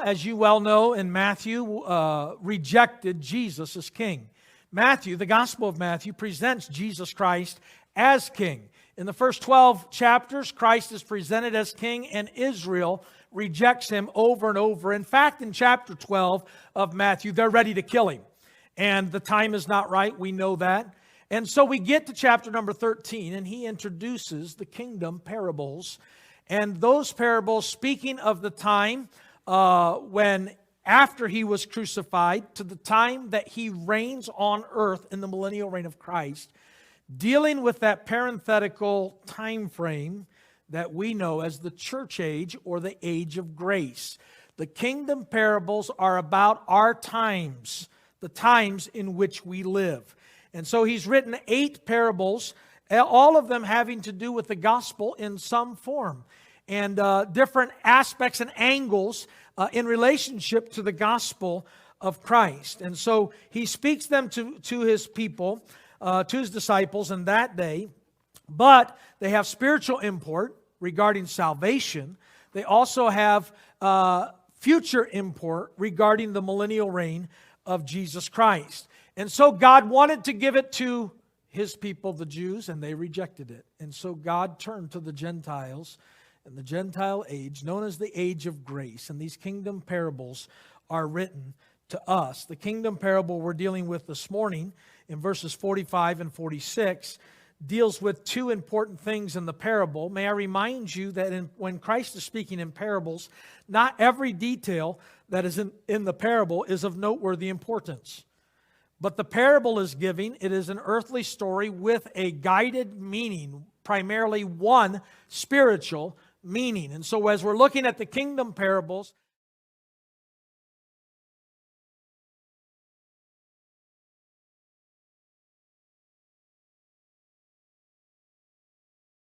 as you well know, in Matthew, rejected Jesus as king. Matthew, the Gospel of Matthew, presents Jesus Christ as king. In the first 12 chapters, Christ is presented as king, and Israel rejects him over and over. In fact, in chapter 12 of Matthew, they're ready to kill him. And the time is not right, we know that. And so we get to chapter number 13, and he introduces the kingdom parables. And those parables, speaking of the time when after he was crucified to the time that he reigns on earth in the millennial reign of Christ, dealing with that parenthetical time frame that we know as the church age or the age of grace. The kingdom parables are about our times, the times in which we live. And so he's written 8 parables, all of them having to do with the gospel in some form, and different aspects and angles in relationship to the gospel of Christ. And so he speaks them to his people, to his disciples in that day, but they have spiritual import regarding salvation. They also have future import regarding the millennial reign of Jesus Christ. And so God wanted to give it to his people, the Jews, and they rejected it. And so God turned to the Gentiles in the Gentile age, known as the age of grace. And these kingdom parables are written to us. The kingdom parable we're dealing with this morning in verses 45 and 46 deals with 2 important things in the parable. May I remind you that when Christ is speaking in parables, not every detail that is in the parable is of noteworthy importance. But the parable is giving, it is an earthly story with a guided meaning, primarily one spiritual meaning. And so as we're looking at the kingdom parables,